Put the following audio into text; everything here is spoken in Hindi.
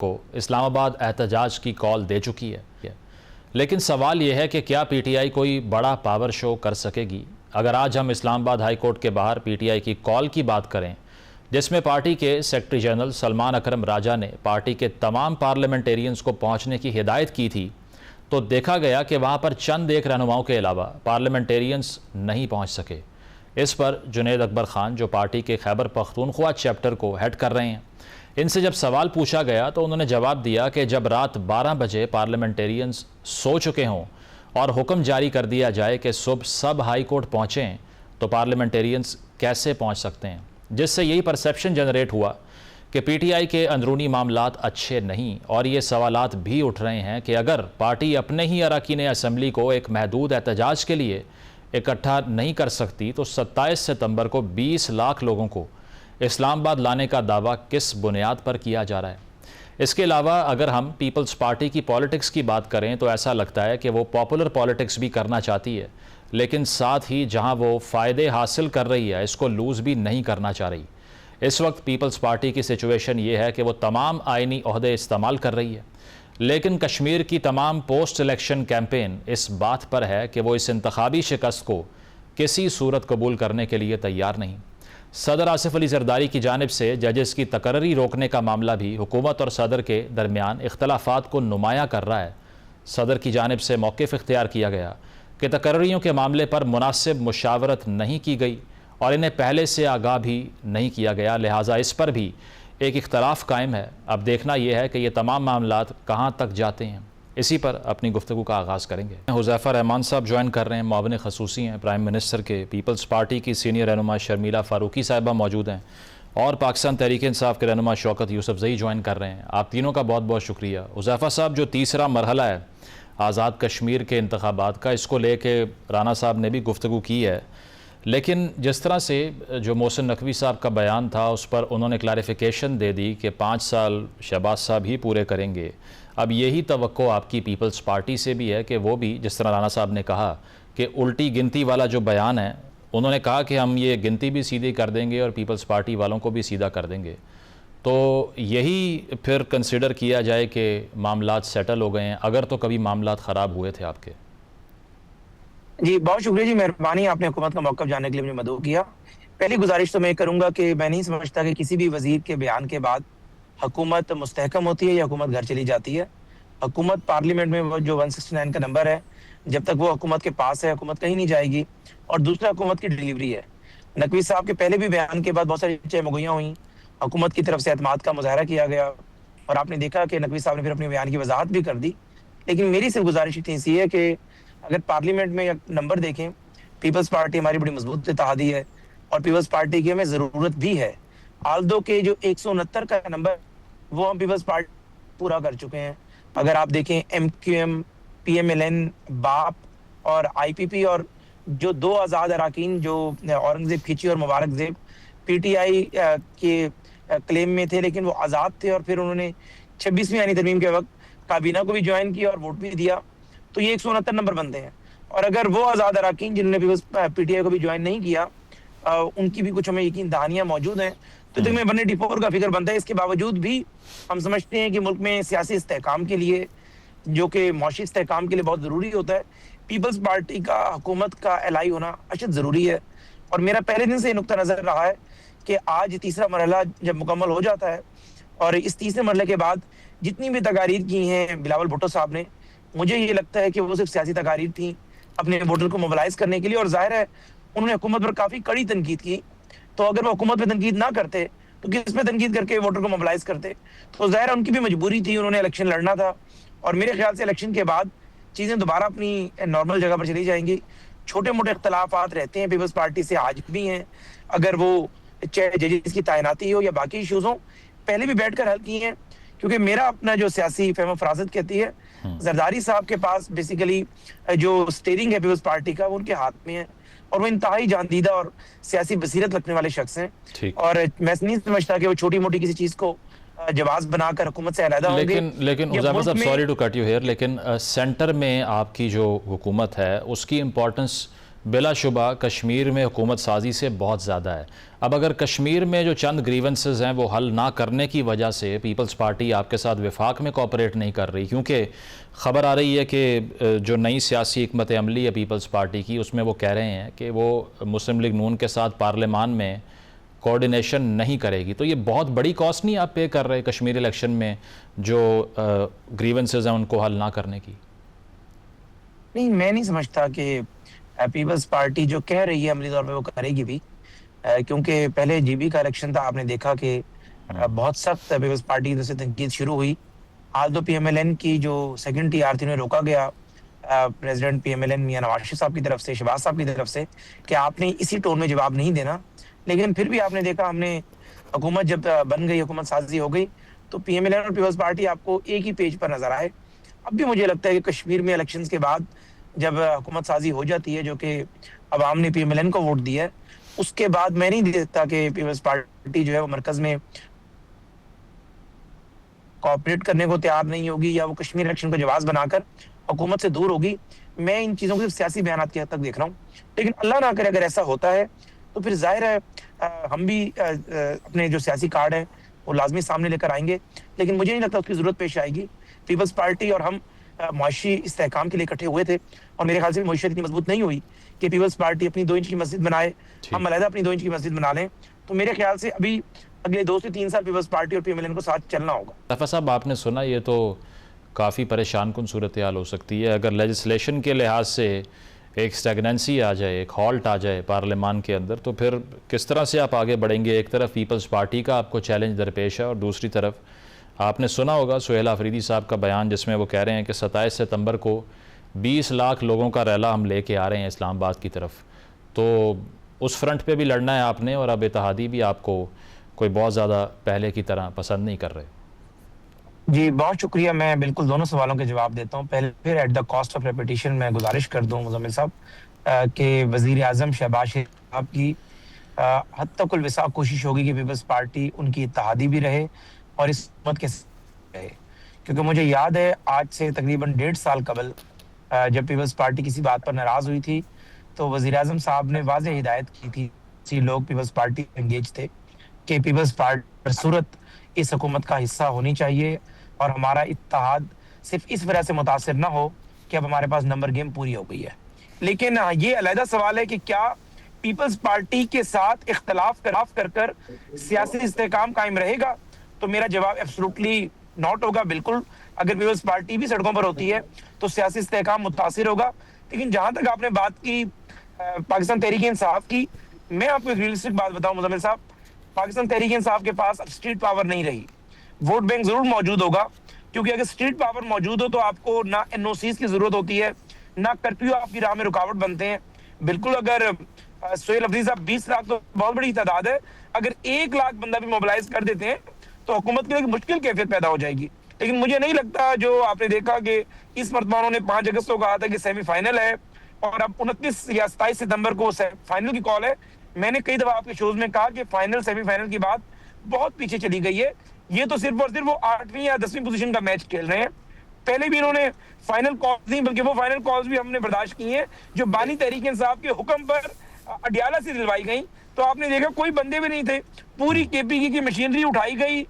को इस्लामाबाद एहतजाज की कॉल दे चुकी है। लेकिन सवाल यह है कि क्या पीटीआई कोई बड़ा पावर शो कर सकेगी? अगर आज हम इस्लामाबाद हाई कोर्ट के बाहर पीटीआई की कॉल की बात करें, जिसमें पार्टी के सेक्रेटरी जनरल सलमान अकरम राजा ने पार्टी के तमाम पार्लियामेंटेरियंस को पहुंचने की हिदायत की थी, तो देखा गया कि वहां पर चंद एक रहनुमाओं के अलावा पार्लियामेंटेरियंस नहीं पहुंच सके। इस पर जुनैद अकबर खान, जो पार्टी के खैबर पख्तूनख्वा चैप्टर को हेड कर रहे हैं, इनसे जब सवाल पूछा गया तो उन्होंने जवाब दिया कि जब रात 12 बजे पार्लियामेंटेरियंस सो चुके हों और हुक्म जारी कर दिया जाए कि सुबह सब हाई कोर्ट पहुँचें, तो पार्लियामेंटेरियंस कैसे पहुँच सकते हैं? जिससे यही परसेप्शन जनरेट हुआ कि पीटीआई के अंदरूनी मामलात अच्छे नहीं, और ये सवालात भी उठ रहे हैं कि अगर पार्टी अपने ही अरकान असम्बली को एक महदूद एहतजाज के लिए इकट्ठा नहीं कर सकती, तो 27 सितंबर को 20 लाख लोगों को इस्लामाबाद लाने का दावा किस बुनियाद पर किया जा रहा है? इसके अलावा अगर हम पीपल्स पार्टी की पॉलिटिक्स की बात करें तो ऐसा लगता है कि वो पॉपुलर पॉलिटिक्स भी करना चाहती है, लेकिन साथ ही जहां वो फ़ायदे हासिल कर रही है, इसको लूज़ भी नहीं करना चाह रही। इस वक्त पीपल्स पार्टी की सिचुएशन ये है कि वो तमाम आइनी ओहदे इस्तेमाल कर रही है, लेकिन कश्मीर की तमाम पोस्ट इलेक्शन कैंपेन इस बात पर है कि वो इस इंतखाबी शिकस्त को किसी सूरत कबूल करने के लिए तैयार नहीं। सदर आसिफ अली जरदारी की जानिब से जजेस की तकर्री रोकने का मामला भी हुकूमत और सदर के दरमियान इख्तलाफात को नुमाया कर रहा है। सदर की जानिब से मौक़िफ़ इख्तियार किया गया कि तकर्रियों के मामले पर मुनासिब मुशावरत नहीं की गई और इन्हें पहले से आगाह भी नहीं किया गया, लिहाजा इस पर भी एक इख्तलाफ कायम है। अब देखना यह है कि ये तमाम मामलात कहाँ तक जाते हैं। इसी पर अपनी गुफ्तगू का आगाज़ करेंगे। हुज़ैफ़ा रहमान साहब ज्वाइन कर रहे हैं, मुआविन खसूसी हैं प्राइम मिनिस्टर के। पीपल्स पार्टी की सीनियर रहनुमा शर्मिला फ़ारूकी साहिबा मौजूद हैं और पाकिस्तान तहरीक इंसाफ के रहनुमा शौकत यूसुफ़ज़ई ज्वाइन कर रहे हैं। आप तीनों का बहुत बहुत शुक्रिया। हुज़ैफ़ा साहब, जो तीसरा मरहला है आज़ाद कश्मीर के इंतखाबात का, इसको लेके राना साहब ने भी गुफ्तगू की है, लेकिन जिस तरह से जो मोहसिन नकवी साहब का बयान था उस पर उन्होंने क्लैरिफिकेशन दे दी कि 5 साल शहबाज साहब ही पूरे करेंगे। अब यही तवक्को आपकी पीपल्स पार्टी से भी है कि वो भी, जिस तरह राना साहब ने कहा कि उल्टी गिनती वाला जो बयान है, उन्होंने कहा कि हम ये गिनती भी सीधी कर देंगे और पीपल्स पार्टी वालों को भी सीधा कर देंगे, तो यही फिर कंसिडर किया जाए कि मामलात सेटल हो गए हैं, अगर तो कभी मामलात ख़राब हुए थे आपके? जी, बहुत शुक्रिया जी, मेहरबानी, आपने हुकूमत का मौक़िफ़ जानने के लिए मुझे मदऊ किया। पहली गुजारिश तो मैं करूँगा कि मैं नहीं समझता कि किसी भी वज़ीर के बयान के बाद हुकूमत मुस्तहकम होती है या हुकूमत घर चली जाती है। हुकूमत पार्लियामेंट में वो जो 169 का नंबर है, जब तक वो हुकूमत के पास है, हुकूमत कहीं नहीं जाएगी। और दूसरा, हुकूमत की डिलीवरी है। नकवी साहब के पहले भी बयान के बाद बहुत सारी चहमुगहियाँ हुई, हुकूमत की तरफ से एतमाद का मुज़ाहरा किया गया और आपने देखा कि नकवी साहब ने फिर अपने बयान की वज़ाहत भी कर दी। लेकिन मेरी सिर्फ गुजारिश इतनी सी है कि अगर पार्लियामेंट में या नंबर देखें, पीपल्स पार्टी हमारी बड़ी मजबूत इत्तेहादी है और पीपल्स पार्टी की हमें ज़रूरत भी है। आल्दो के जो 169 का नंबर, वो हम पीपल्स पार्टी पूरा कर चुके हैं। अगर आप देखें एमक्यूएम, पीएमएलएन, बाप और आईपीपी और जो 2 आज़ाद अराकीन जो औरंगज़ेब खिची और मुबारक ज़ेब पीटीआई के क्लेम में थे, लेकिन वो आज़ाद थे और फिर उन्होंने 26वीं आईनी तरमीम के वक्त काबीना को भी ज्वाइन किया और वोट भी दिया, तो ये 169 नंबर बनते हैं। और अगर वो आज़ाद अराकीन जिन्होंने पीटीआई को भी ज्वाइन नहीं किया, उनकी भी कुछ हमें यकीन दहानियां मौजूद हैं, तो में 184 का फिगर बनता है। इसके बावजूद भी हम समझते हैं कि मुल्क में सियासी इस्तेहकाम के लिए, जो कि मौशी इस्तेहकाम के लिए बहुत ज़रूरी होता है, पीपल्स पार्टी का हुकूमत का एलाई होना अशद ज़रूरी है। और मेरा पहले दिन से नुक्ता नज़र रहा है कि आज तीसरा मरहला जब मुकम्मल हो जाता है और इस तीसरे मरहले के बाद जितनी भी तकारीर की हैं बिलावल भुट्टो साहब ने, मुझे ये लगता है कि वो सिर्फ सियासी तकारीर थी अपने वोटर को मोबिलाइज करने के लिए। और जाहिर है उन्होंने हुकूमत पर काफ़ी कड़ी तनकीद की, तो अगर वो हुकूमत पे तनकीद ना करते तो किस पे तनकीद करके वोटर को मोबिलाइज करते? तो ज़ाहिर है उनकी भी मजबूरी थी, उन्होंने इलेक्शन लड़ना था। और मेरे ख्याल से इलेक्शन के बाद चीज़ें दोबारा अपनी नॉर्मल जगह पर चली जाएंगी। छोटे मोटे इख्तलाफात रहते हैं पीपल्स पार्टी से, आज भी हैं, अगर वो चाहे जजेस की तैनाती हो या बाकी इशूज़ हों, पहले भी बैठ कर हल की हैं। क्योंकि मेरा अपना जो सियासी फहम फरासत कहती है, जरदारी साहब के पास बेसिकली जो स्टीयरिंग है पीपल्स पार्टी का, वो उनके हाथ में है और वो इंतहाई जानीदा और सियासी बसीरत रखने वाले शख्स हैं। और मैं नहीं समझता कि वो छोटी मोटी किसी चीज को जवाब बनाकर हुकूमत से अलहदा होंगे। लेकिन हुज़ैफ़ा साहब, sorry to cut you here, लेकिन सेंटर में आपकी जो हुकूमत है उसकी इम्पोर्टेंस बिलाशुबा कश्मीर में हुकूमत साजी से बहुत ज़्यादा है। अब अगर कश्मीर में जो चंद ग्रीवेंसेस हैं वो हल ना करने की वजह से पीपल्स पार्टी आपके साथ विफाक में कोऑपरेट नहीं कर रही, क्योंकि ख़बर आ रही है कि जो नई सियासी हिकमत अमली है पीपल्स पार्टी की, उसमें वो कह रहे हैं कि वो मुस्लिम लीग नून के साथ पार्लियामान में कोऑर्डिनेशन नहीं करेगी। तो ये बहुत बड़ी कॉस्ट नहीं आप पे कर रहे कश्मीर इलेक्शन में जो ग्रीवेंसेस हैं उनको हल ना करने की? नहीं, मैं नहीं समझता कि पीपल्स पार्टी जो कह रही है अमली तौर पे वो करेगी भी, क्योंकि पहले जीबी का इलेक्शन था, आपने देखा कि बहुत सख्त पीपल्स पार्टी की तरफ से तनकीद शुरू हुई। आज तो पीएमएलएन की जो सेकंड टीआर थी उन्हें रोका गया प्रेसिडेंट पीएमएलएन मियां नवाज शरीफ साहब की तरफ से, शहबाज साहब की तरफ से, कि आपने इसी टोन में जवाब नहीं देना। लेकिन फिर भी आपने देखा, हमने हुकूमत जब बन गई, हुकूमत साजी हो गई, तो पीएमएलएन और पीपल्स पार्टी आपको एक ही पेज पर नजर आए। अब भी मुझे लगता है कि कश्मीर में इलेक्शंस के बाद जब हुकूमत साजी हो जाती है, जो कि अवाम ने पीएमएलएन को वोट दिया है, उसके बाद मैं नहीं देखता कि पीपल्स पार्टी जो है वो मरकज में कोऑपरेट करने को तैयार नहीं होगी या वो कश्मीर इलेक्शन को जवाब बनाकर हुकूमत से दूर होगी। मैं इन चीजों को सिर्फ सियासी बयान की हद तक देख रहा हूँ। लेकिन अल्लाह ना करे अगर ऐसा होता है तो फिर जाहिर है हम भी अपने जो सियासी कार्ड है वो लाजमी सामने लेकर आएंगे। लेकिन मुझे नहीं लगता उसकी जरूरत पेश आएगी। पीपल्स पार्टी और हम मुआशी इस्तेहकाम के लिए इकट्ठे हुए थे, और मेरे ख्याल से मुआशरत इतनी मजबूत नहीं हुई कि पीपल्स पार्टी अपनी 2 इंच की मस्जिद बनाए, हम अलहदा अपनी 2 इंच की मस्जिद बना लें। तो मेरे ख्याल से अभी अगले 2 से 3 साल पीपल्स पार्टी और पीएमएलएन को साथ चलना होगा। तफा साहब, आपने सुना, ये तो काफ़ी परेशान कुन सूरत हाल हो सकती है अगर लेजिस्लेशन के लिहाज से एक स्टैग्नेंसी आ जाए, एक हॉल्ट आ जाए पार्लियामान के अंदर, तो फिर किस तरह से आप आगे बढ़ेंगे? एक तरफ पीपल्स पार्टी का आपको चैलेंज दरपेश है और दूसरी तरफ आपने सुना होगा सुहेल आफरीदी साहब का बयान, जिसमें वो कह रहे हैं कि 27 सितंबर को 20 लाख लोगों का रैला हम लेके आ रहे हैं इस्लामाबाद की तरफ। तो उस फ्रंट पे भी लड़ना है आपने, और अब इत्तेहादी भी आपको कोई बहुत ज़्यादा पहले की तरह पसंद नहीं कर रहे। जी, बहुत शुक्रिया। मैं बिल्कुल दोनों सवालों के जवाब देता हूँ। पहले फिर at the cost of repetition मैं गुजारिश कर दूँ मुज़म्मिल साहब कि वज़ीर आज़म शहबाज शरीफ साहब की हद तक विसा कोशिश होगी कि पीपल्स पार्टी उनकी इत्तेहादी भी रहे और इस हुकूमत के साथ रहे। क्योंकि मुझे याद है आज से तकरीबन 1.5 साल कबल जब पीपल्स पार्टी किसी बात पर नाराज़ हुई थी तो वज़ीर आज़म साहब ने वाज़ेह हिदायत की थी, लोग पीपल्स पार्टी एंगेज थे कि पीपल्स पार्टी सूरत इस हुकूमत का हिस्सा होनी चाहिए और हमारा इत्तेहाद सिर्फ इस वजह से मुतासिर ना हो कि अब हमारे पास नंबर गेम पूरी हो गई है। लेकिन ये अलहदा सवाल है कि क्या पीपल्स पार्टी के साथ इख्तलाफ कर सियासी इस्तेहकाम कायम रहेगा? तो मेरा जवाब एब्सोल्युटली नॉट होगा। बिल्कुल, अगर पीपल्स पार्टी भी सड़कों पर होती है तो सियासी इस्तेहकाम मुतासिर होगा। लेकिन जहां तक आपने बात की पाकिस्तान तहरीक इंसाफ की, मैं आपको एक रियलिस्टिक बात बताऊं मुज़म्मिल साहब, पाकिस्तान तहरीक इंसाफ के पास अब स्ट्रीट पावर नहीं रही। वोट बैंक जरूर मौजूद होगा, क्योंकि अगर स्ट्रीट पावर मौजूद हो तो आपको ना एनओसीज की जरूरत होती है, ना कर्फ्यू आपकी राह में रुकावट बनते हैं। बिल्कुल, अगर सुहेल अफरीदी साहब 20 लाख तो बहुत बड़ी तादाद है, अगर 1 लाख बंदा भी मोबिलाइज कर देते हैं तो हुकूमत के लिए मुश्किल कैफियत पैदा हो जाएगी। लेकिन मुझे नहीं लगता, जो आपने देखा कि इस मरतबा उन्होंने 5 अगस्त को कहा था कि सेमीफाइनल है और अब 29 या 27 सितंबर को फाइनल की कॉल है। मैंने कई दफा आपके शोज में कहा कि फाइनल सेमीफाइनल की बात बहुत पीछे चली गई है। ये तो सिर्फ और सिर्फ वो 8वीं या 10वीं पोजीशन का मैच खेल रहे हैं। पहले भी इन्होंने फाइनल कॉल्स नहीं, बल्कि वो फाइनल कॉल्स भी हमने बर्दाश्त की हैं जो बानी तहरीक इंसाफ के हुक्म पर अडियाला से दिलवाई गई। तो आपने देखा कोई बंदे भी नहीं थे, पूरी केपीके की मशीनरी उठाई गई,